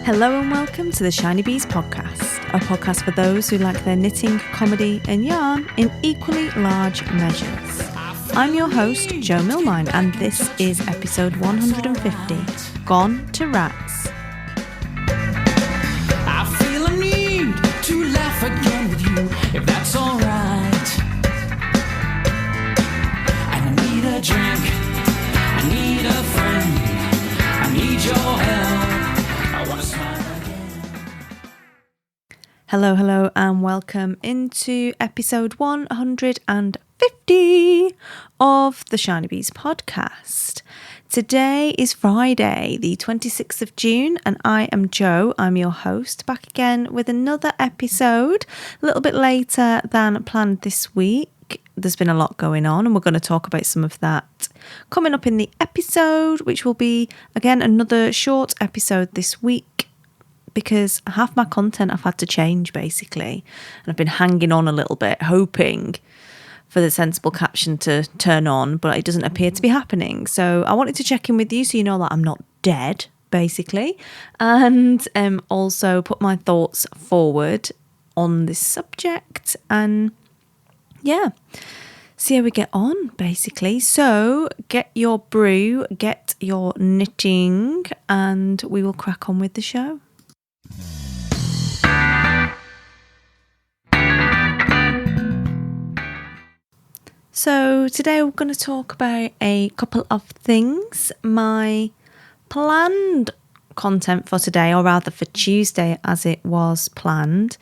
Hello and welcome to the Shiny Bees podcast, a podcast for those who like their knitting, comedy and yarn in equally large measures. I'm your host, Jo Milmine, and this is episode 150, Gone to Rats. I feel a need to laugh again with you, if that's alright. I need a drink, I need a friend, I need your help. Hello, and welcome into episode 150 of the Shiny Bees podcast. Today is Friday, the 26th of June, and I am Jo. I'm your host, back again with another episode, a little bit later than planned this week. There's been a lot going on, and we're going to talk about some of that coming up in the episode, which will be, again, another short episode this week, because half my content I've had to change, basically. And I've been hanging on a little bit, hoping for the sensible caption to turn on, but it doesn't appear to be happening. So I wanted to check in with you so you know that I'm not dead, basically. And also put my thoughts forward on this subject. And yeah, see how we get on, basically. So get your brew, get your knitting, and we will crack on with the show. So today we're going to talk about a couple of things. My planned content for today, or rather for Tuesday as it was planned,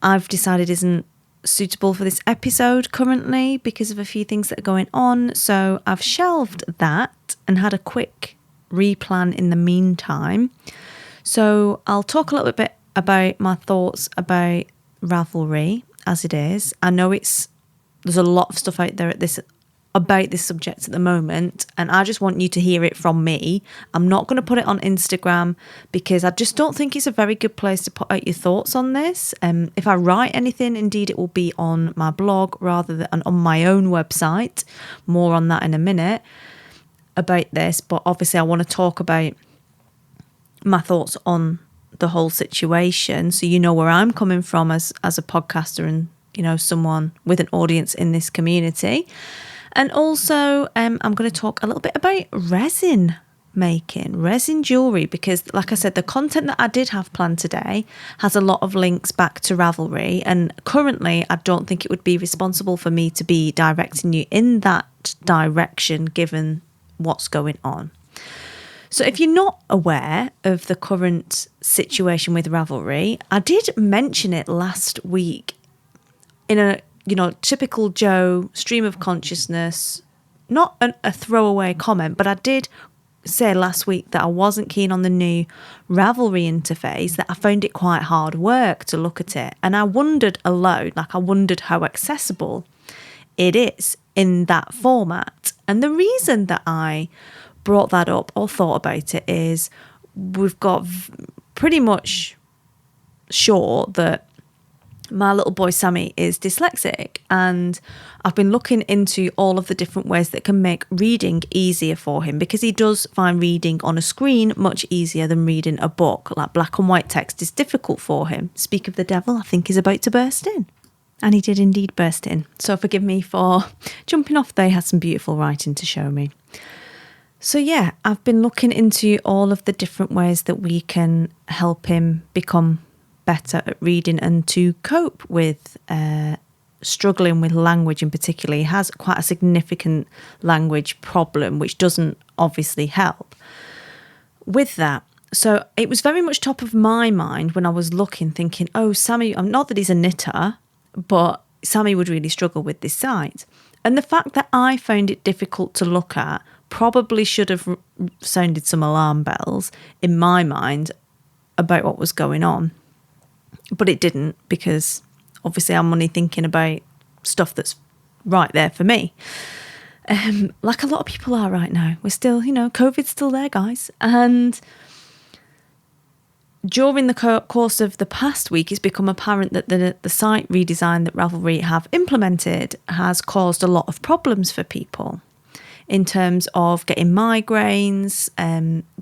I've decided isn't suitable for this episode currently because of a few things that are going on. So I've shelved that and had a quick replan in the meantime. So I'll talk a little bit about my thoughts about Ravelry as it is. I know there's a lot of stuff out there about this subject at the moment, and I just want you to hear it from me. I'm not going to put it on Instagram because I just don't think it's a very good place to put out your thoughts on this. If I write anything, indeed it will be on my blog rather than on my own website. More on that in a minute about this, but obviously I want to talk about my thoughts on the whole situation so you know where I'm coming from as a podcaster and, you know, someone with an audience in this community. And also I'm going to talk a little bit about resin jewellery, because like I said, the content that I did have planned today has a lot of links back to Ravelry, and currently I don't think it would be responsible for me to be directing you in that direction given what's going on. So if you're not aware of the current situation with Ravelry, I did mention it last week in a, typical Jo stream of consciousness, not a throwaway comment, but I did say last week that I wasn't keen on the new Ravelry interface, that I found it quite hard work to look at it. And I wondered aloud, I wondered how accessible it is in that format. And the reason that I brought that up or thought about it is we've got pretty much sure that my little boy Sammy is dyslexic, and I've been looking into all of the different ways that can make reading easier for him, because he does find reading on a screen much easier than reading a book. Like black and white text is difficult for him. Speak of the devil, I think he's about to burst in. And he did indeed burst in. So forgive me for jumping off there. He has some beautiful writing to show me. So yeah, I've been looking into all of the different ways that we can help him become better at reading and to cope with struggling with language in particular. He has quite a significant language problem, which doesn't obviously help with that. So it was very much top of my mind when I was looking, thinking, oh, Sammy, not that he's a knitter, but Sammy would really struggle with this site. And the fact that I found it difficult to look at probably should have sounded some alarm bells in my mind about what was going on. But it didn't, because obviously I'm only thinking about stuff that's right there for me. Like a lot of people are right now. We're still, COVID's still there, guys. And during the course of the past week, it's become apparent that the site redesign that Ravelry have implemented has caused a lot of problems for people. in terms of getting migraines,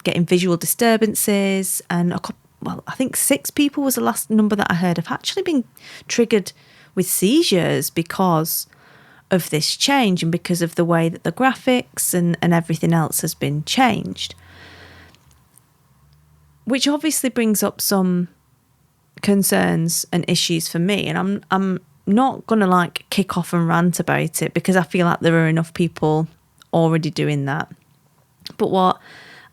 getting visual disturbances, and I think 6 people was the last number that I heard have actually been triggered with seizures because of this change and because of the way that the graphics and everything else has been changed. Which obviously brings up some concerns and issues for me, and I'm not going to kick off and rant about it because I feel like there are enough people already doing that. But what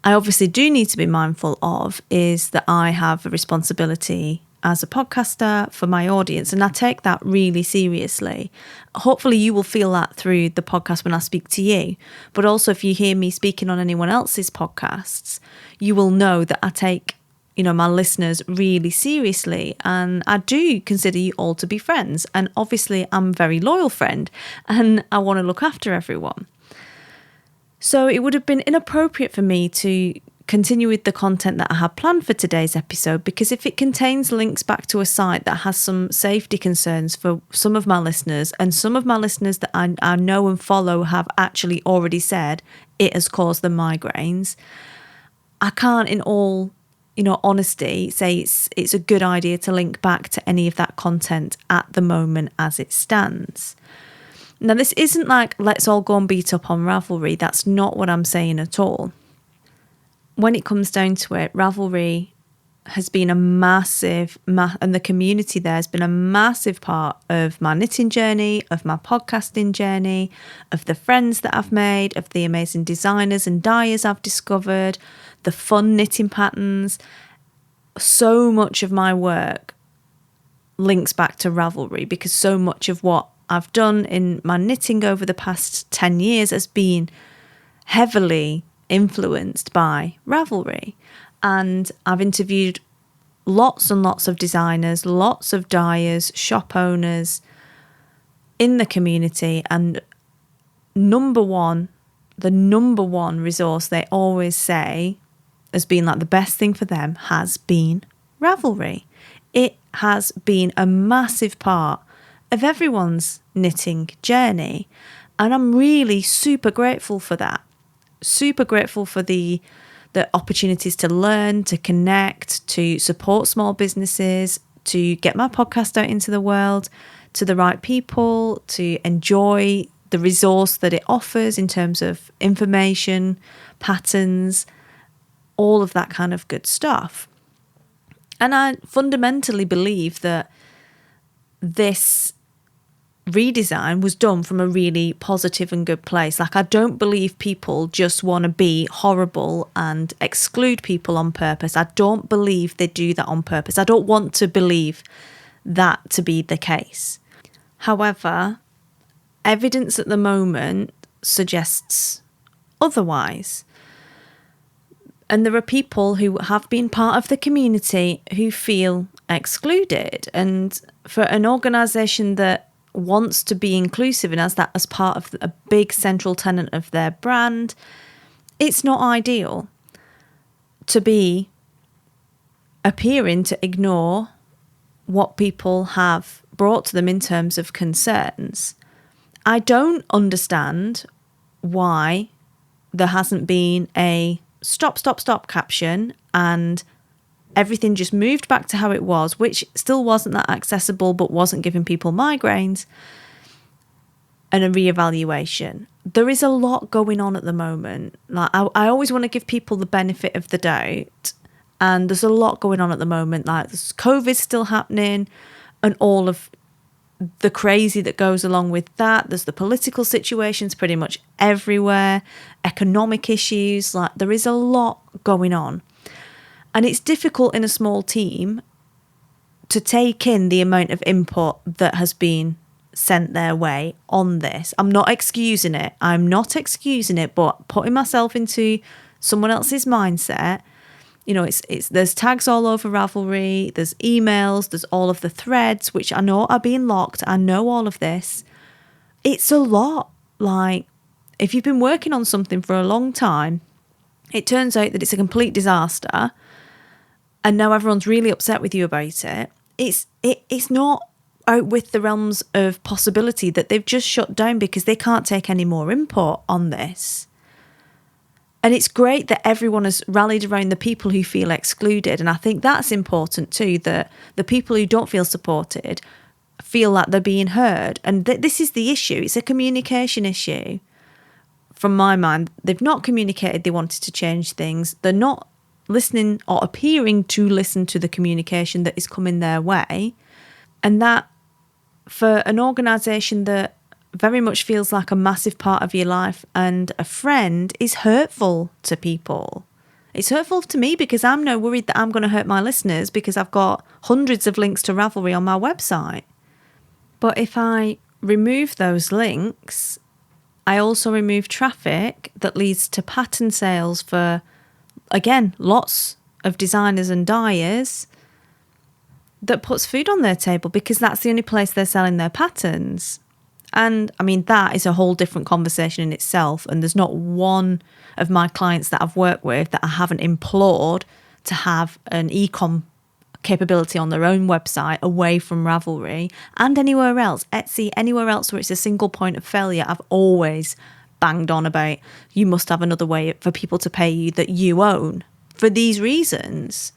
I obviously do need to be mindful of is that I have a responsibility as a podcaster for my audience, and I take that really seriously. Hopefully you will feel that through the podcast when I speak to you, but also if you hear me speaking on anyone else's podcasts, you will know that I take my listeners really seriously, and I do consider you all to be friends, and obviously I'm a very loyal friend and I want to look after everyone. So it would have been inappropriate for me to continue with the content that I had planned for today's episode, because if it contains links back to a site that has some safety concerns for some of my listeners, and some of my listeners that I know and follow have actually already said it has caused them migraines, I can't in all honesty say it's a good idea to link back to any of that content at the moment as it stands. Now, this isn't let's all go and beat up on Ravelry. That's not what I'm saying at all. When it comes down to it, Ravelry has been a massive, and the community there has been a massive part of my knitting journey, of my podcasting journey, of the friends that I've made, of the amazing designers and dyers I've discovered, the fun knitting patterns. So much of my work links back to Ravelry because so much of what I've done in my knitting over the past 10 years has been heavily influenced by Ravelry. And I've interviewed lots and lots of designers, lots of dyers, shop owners in the community, and the number one resource they always say has been the best thing for them has been Ravelry. It has been a massive part of everyone's knitting journey, and I'm really super grateful for that. Super grateful for the opportunities to learn, to connect, to support small businesses, to get my podcast out into the world to the right people, to enjoy the resource that it offers in terms of information, patterns, all of that kind of good stuff. And I fundamentally believe that this redesign was done from a really positive and good place. I don't believe people just want to be horrible and exclude people on purpose. I don't believe they do that on purpose. I don't want to believe that to be the case. However, evidence at the moment suggests otherwise. And there are people who have been part of the community who feel excluded. And for an organisation that wants to be inclusive and has that as part of a big central tenet of their brand, it's not ideal to be appearing to ignore what people have brought to them in terms of concerns. I don't understand why there hasn't been a stop caption and everything just moved back to how it was, which still wasn't that accessible but wasn't giving people migraines, and a reevaluation. There is a lot going on at the moment. I always want to give people the benefit of the doubt, and there's a lot going on at the moment. There's COVID still happening and all of the crazy that goes along with that. There's the political situations pretty much everywhere, economic issues. There is a lot going on. And it's difficult in a small team to take in the amount of input that has been sent their way on this. I'm not excusing it, but putting myself into someone else's mindset. It's there's tags all over Ravelry, there's emails, there's all of the threads, which I know are being locked. I know all of this. It's a lot. If you've been working on something for a long time, it turns out that it's a complete disaster, and now everyone's really upset with you about it. It's not out with the realms of possibility that they've just shut down because they can't take any more input on this. And it's great that everyone has rallied around the people who feel excluded. And I think that's important too, that the people who don't feel supported feel that they're being heard. And this is the issue. It's a communication issue. From my mind, they've not communicated they wanted to change things. They're not listening or appearing to listen to the communication that is coming their way. And that for an organisation that very much feels like a massive part of your life and a friend is hurtful to people. It's hurtful to me because I'm now worried that I'm going to hurt my listeners because I've got hundreds of links to Ravelry on my website. But if I remove those links, I also remove traffic that leads to pattern sales for, again, lots of designers and dyers that puts food on their table because that's the only place they're selling their patterns. And I mean, that is a whole different conversation in itself. And there's not one of my clients that I've worked with that I haven't implored to have an e-com capability on their own website away from Ravelry and anywhere else, Etsy, anywhere else where it's a single point of failure. I've always banged on about you must have another way for people to pay you that you own for these reasons.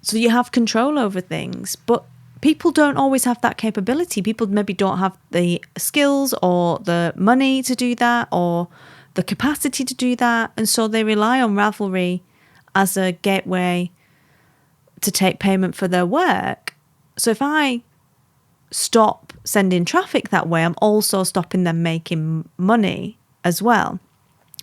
So you have control over things, but people don't always have that capability. People maybe don't have the skills or the money to do that or the capacity to do that. And so they rely on Ravelry as a gateway to take payment for their work. So if I stop sending traffic that way, I'm also stopping them making money as well.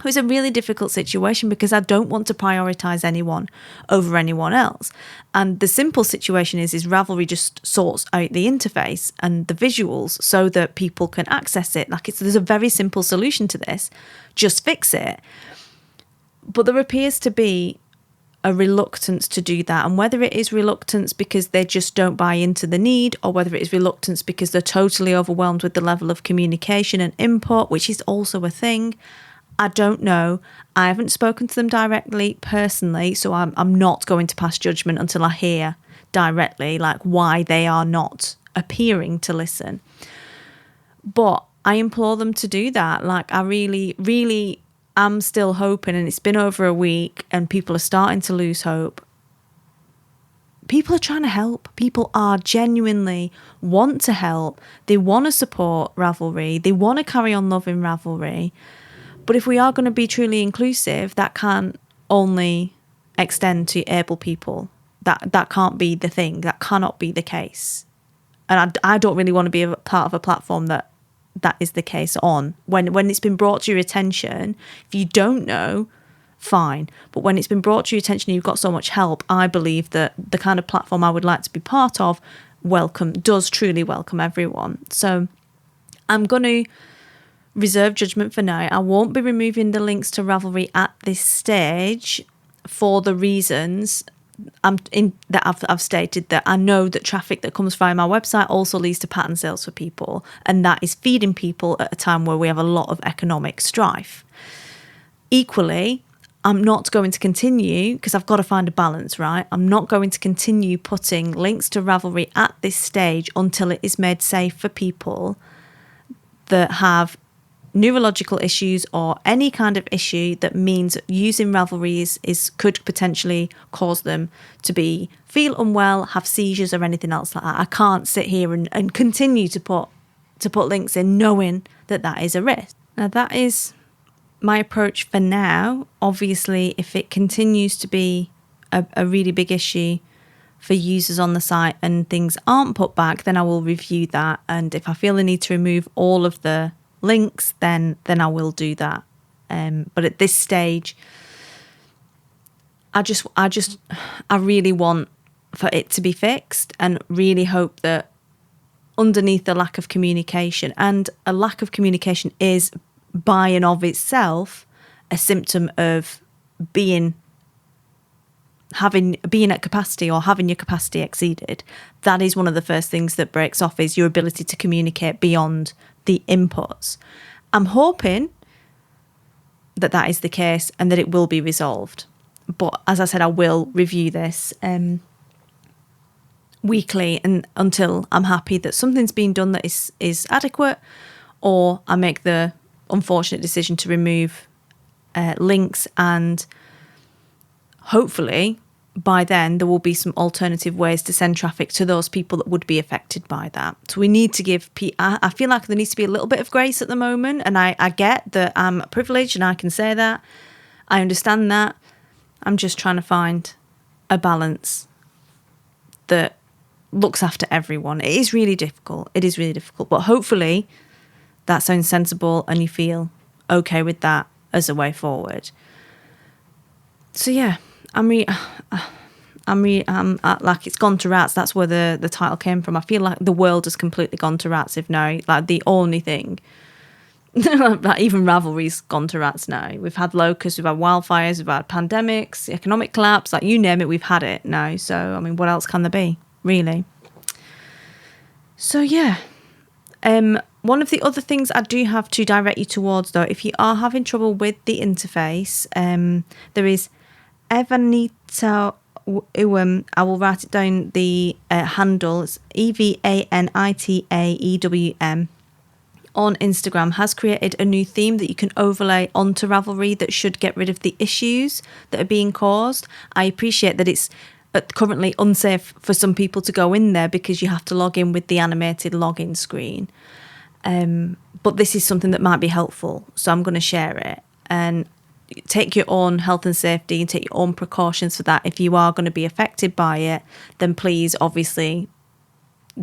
It's a really difficult situation because I don't want to prioritise anyone over anyone else. And the simple situation is Ravelry just sorts out the interface and the visuals so that people can access it. There's a very simple solution to this. Just fix it. But there appears to be a reluctance to do that. And whether it is reluctance because they just don't buy into the need, or whether it is reluctance because they're totally overwhelmed with the level of communication and input, which is also a thing, I don't know. I haven't spoken to them directly personally, so I'm not going to pass judgment until I hear directly why they are not appearing to listen. But I implore them to do that. I really, really am still hoping, and it's been over a week and people are starting to lose hope. People are trying to help. People are genuinely want to help. They want to support Ravelry. They want to carry on loving Ravelry. But if we are going to be truly inclusive, that can't only extend to able people. That can't be the thing. That cannot be the case. And I don't really want to be a part of a platform that is the case on. When it's been brought to your attention, if you don't know, fine. But when it's been brought to your attention, you've got so much help. I believe that the kind of platform I would like to be part of does truly welcome everyone. So I'm going to reserve judgment for now. I won't be removing the links to Ravelry at this stage for the reasons I've stated, that I know that traffic that comes via my website also leads to pattern sales for people, and that is feeding people at a time where we have a lot of economic strife. Equally, I'm not going to continue, because I've got to find a balance, right? I'm not going to continue putting links to Ravelry at this stage until it is made safe for people that have neurological issues or any kind of issue that means using Ravelry could potentially cause them to feel unwell, have seizures or anything else like that. I can't sit here and continue to put links in knowing that is a risk. Now, that is my approach for now. Obviously, if it continues to be a really big issue for users on the site and things aren't put back, then I will review that. And if I feel the need to remove all of the links, then I will do that. But at this stage, I really want for it to be fixed, and really hope that underneath the lack of communication, and a lack of communication is by and of itself a symptom of being at capacity or having your capacity exceeded. That is one of the first things that breaks off, is your ability to communicate beyond the inputs. I'm hoping that is the case and that it will be resolved. But as I said, I will review this weekly and until I'm happy that something's been done that is adequate, or I make the unfortunate decision to remove links, and hopefully by then there will be some alternative ways to send traffic to those people that would be affected by that. So we need to give I feel like there needs to be a little bit of grace at the moment, and I get that I'm privileged and I can say that. I understand that. I'm just trying to find a balance that looks after everyone. It is really difficult. But hopefully that sounds sensible and you feel okay with that as a way forward. So yeah, like it's gone to rats. That's where the title came from. I feel like the world has completely gone to rats. If now, like the only thing, like even Ravelry's gone to rats now. We've had locusts, we've had wildfires, we've had pandemics, economic collapse, like you name it, we've had it now. So I mean, what else can there be, really? So yeah, one of the other things I do have to direct you towards, though, if you are having trouble with the interface, there is Evanita. I will write it down. The handle is EVANITAEWM on Instagram, has created a new theme that you can overlay onto Ravelry that should get rid of the issues that are being caused. I appreciate that it's currently unsafe for some people to go in there because you have to log in with the animated login screen. But this is something that might be helpful, so I'm going to share it. And take your own health and safety and take your own precautions for that. If you are going to be affected by it, then please obviously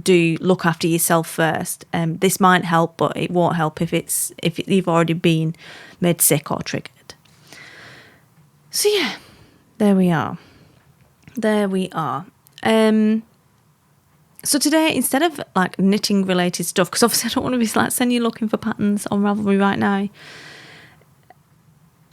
do look after yourself first. This might help, but it won't help if you've already been made sick or triggered. So yeah, there we are. So today, instead of like knitting related stuff, because obviously I don't want to be like sending you looking for patterns on Ravelry right now,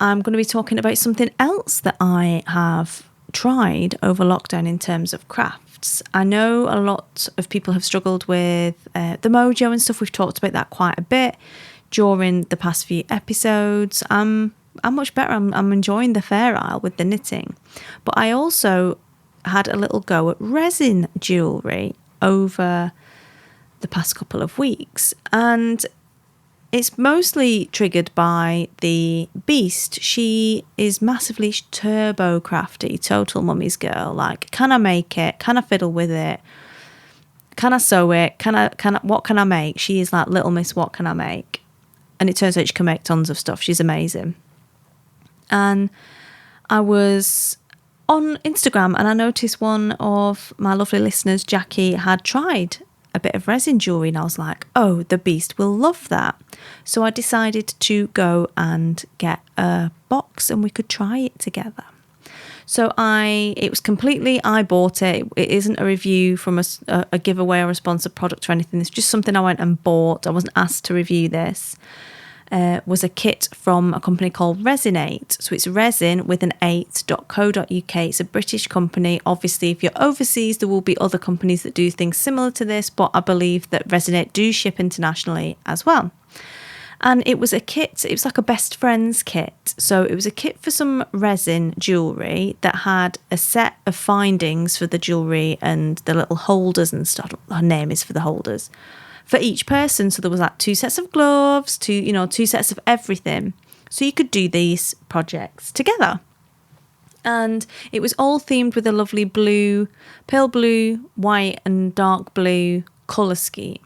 I'm going to be talking about something else that I have tried over lockdown in terms of crafts. I know a lot of people have struggled with the mojo and stuff. We've talked about that quite a bit during the past few episodes. I'm much better. I'm enjoying the fair isle with the knitting. But I also had a little go at resin jewellery over the past couple of weeks, and it's mostly triggered by the beast. She is massively turbo crafty, total mummy's girl. Like, can I make it? Can I fiddle with it? Can I sew it? What can I make? She is like Little Miss What Can I Make? And it turns out she can make tons of stuff. She's amazing. And I was on Instagram and I noticed one of my lovely listeners, Jackie, had tried a bit of resin jewellery, and I was like, oh, the beast will love that. So I decided to go and get a box and we could try it together. So I bought it. It isn't a review from a giveaway or a sponsored product or anything. It's just something I went and bought. I wasn't asked to review this. Was a kit from a company called Resinate. So it's resin with an 8.co.uk. It's a British company. Obviously, if you're overseas, there will be other companies that do things similar to this, but I believe that Resinate do ship internationally as well. And it was a kit, it was like a best friends kit. So it was a kit for some resin jewellery that had a set of findings for the jewellery and the little holders and stuff. Her name is for the holders. For each person. So there was like 2 sets of gloves, 2 sets of everything. So you could do these projects together. And it was all themed with a lovely blue, pale blue, white and dark blue colour scheme.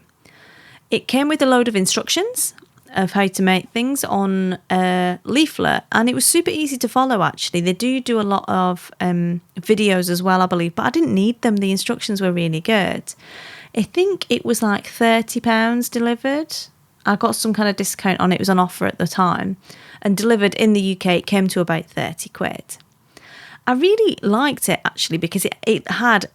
It came with a load of instructions of how to make things on a leaflet, and it was super easy to follow actually. They do a lot of videos as well, I believe, but I didn't need them. The instructions were really good. I think it was like £30 delivered. I got some kind of discount on it. It was on offer at the time. And delivered in the UK, it came to about 30 quid. I really liked it actually because it had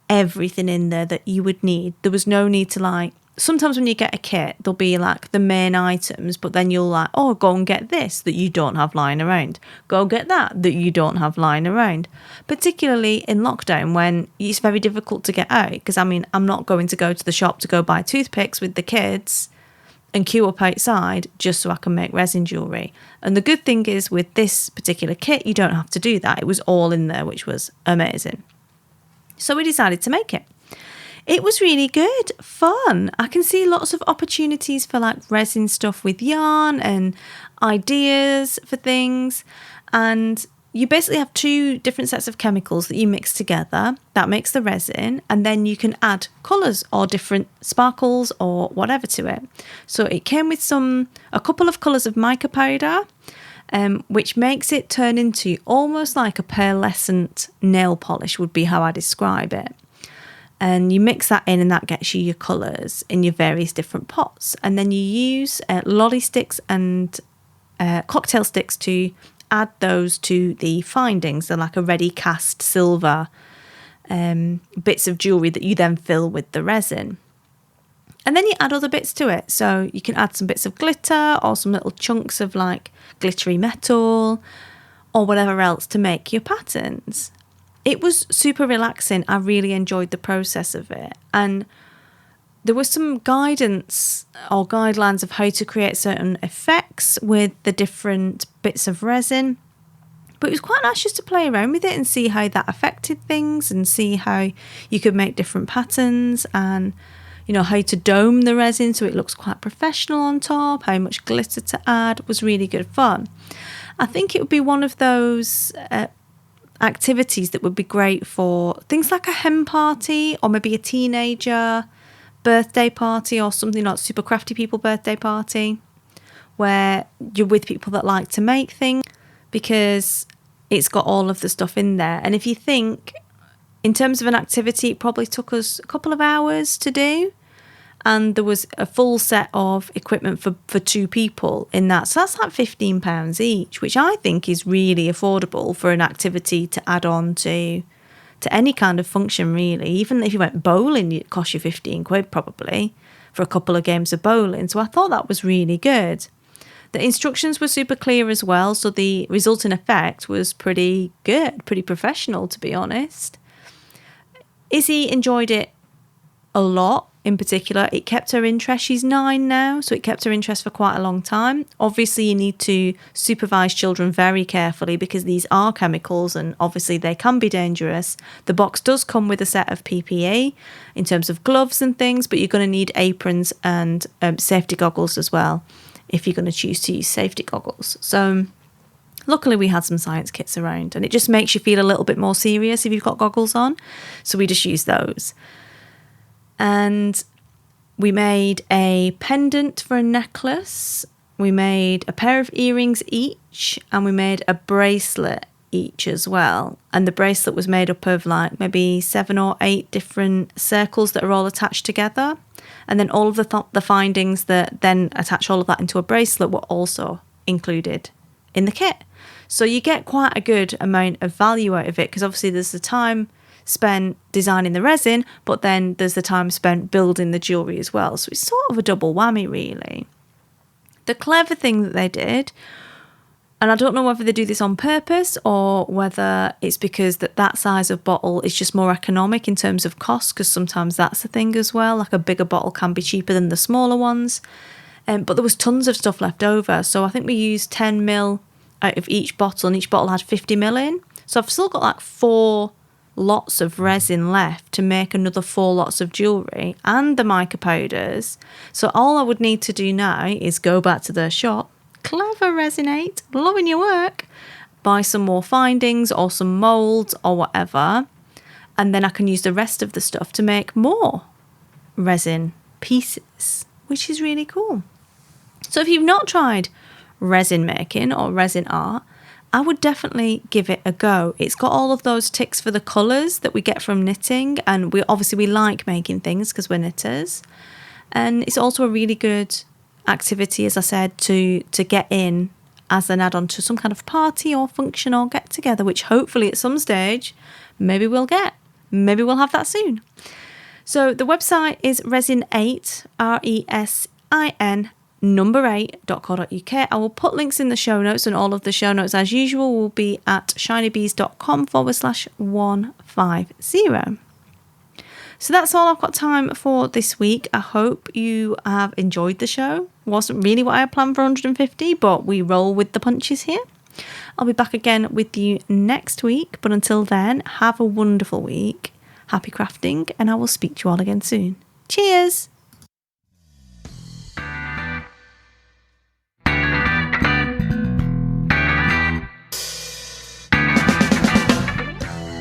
everything in there that you would need. There was no need to like, sometimes when you get a kit, there'll be like the main items, but then you'll like, oh, go and get this that you don't have lying around. Go get that you don't have lying around. Particularly in lockdown when it's very difficult to get out. Because I mean, I'm not going to go to the shop to go buy toothpicks with the kids and queue up outside just so I can make resin jewellery. And the good thing is with this particular kit, you don't have to do that. It was all in there, which was amazing. So we decided to make it. It was really good, fun. I can see lots of opportunities for like resin stuff with yarn and ideas for things. And you basically have two different sets of chemicals that you mix together. That makes the resin. And then you can add colours or different sparkles or whatever to it. So it came with a couple of colours of mica powder, which makes it turn into almost like a pearlescent nail polish would be how I describe it. And you mix that in and that gets you your colours in your various different pots. And then you use lolly sticks and cocktail sticks to add those to the findings. They're like a ready cast silver bits of jewellery that you then fill with the resin. And then you add other bits to it. So you can add some bits of glitter or some little chunks of like glittery metal or whatever else to make your patterns. It was super relaxing. I really enjoyed the process of it. And there was some guidance or guidelines of how to create certain effects with the different bits of resin. But it was quite nice just to play around with it and see how that affected things and see how you could make different patterns and, you know, how to dome the resin so it looks quite professional on top, how much glitter to add. It was really good fun. I think it would be one of those activities that would be great for things like a hen party or maybe a teenager birthday party or something like super crafty people birthday party where you're with people that like to make things, because it's got all of the stuff in there. And if you think in terms of an activity, it probably took us a couple of hours to do, and there was a full set of equipment for two people in that. So that's like £15 each, which I think is really affordable for an activity to add on to any kind of function, really. Even if you went bowling, it cost you 15 quid probably for a couple of games of bowling. So I thought that was really good. The instructions were super clear as well, so the resulting effect was pretty good, pretty professional, to be honest. Izzy enjoyed it a lot. In particular, it kept her interest. She's 9 now, so it kept her interest for quite a long time. Obviously, you need to supervise children very carefully because these are chemicals and obviously they can be dangerous. The box does come with a set of PPE in terms of gloves and things, but you're going to need aprons and safety goggles as well if you're going to choose to use safety goggles. So luckily we had some science kits around, and it just makes you feel a little bit more serious if you've got goggles on. So we just use those. And we made a pendant for a necklace. We made a pair of earrings each, and we made a bracelet each as well. And the bracelet was made up of like maybe 7 or 8 different circles that are all attached together. And then all of the findings that then attach all of that into a bracelet were also included in the kit. So you get quite a good amount of value out of it, because obviously there's the time spent designing the resin, but then there's the time spent building the jewellery as well. So it's sort of a double whammy, really. The clever thing that they did, and I don't know whether they do this on purpose or whether it's because that size of bottle is just more economic in terms of cost, because sometimes that's the thing as well. Like a bigger bottle can be cheaper than the smaller ones. But there was tons of stuff left over. So I think we used 10ml out of each bottle, and each bottle had 50ml in. So I've still got like 4 lots of resin left to make another 4 lots of jewellery and the mica powders. So all I would need to do now is go back to the shop, clever Resinate, loving your work, buy some more findings or some moulds or whatever, and then I can use the rest of the stuff to make more resin pieces, which is really cool. So if you've not tried resin making or resin art, I would definitely give it a go. It's got all of those ticks for the colours that we get from knitting, and we like making things because we're knitters. And it's also a really good activity, as I said, to get in as an add-on to some kind of party or function or get together, which hopefully at some stage maybe we'll get. Maybe we'll have that soon. So the website is resin8, RESIN number 8.co.uk. I will put links in the show notes, and all of the show notes as usual will be at shinybees.com/150. So that's all I've got time for this week. I hope you have enjoyed the show. Wasn't really what I had planned for 150, but we roll with the punches here. I'll be back again with you next week, but until then, have a wonderful week. Happy crafting, and I will speak to you all again soon. Cheers!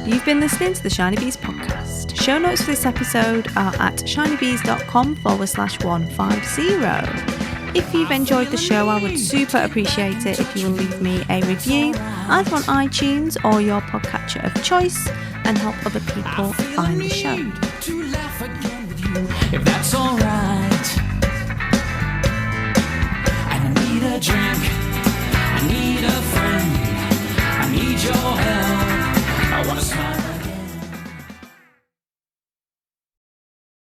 You've been listening to the Shiny Bees podcast. Show notes for this episode are at shinybees.com/150. If you've enjoyed the show, I would super appreciate it if you will leave me a review either on iTunes or your podcatcher of choice and help other people find the show. If that's alright.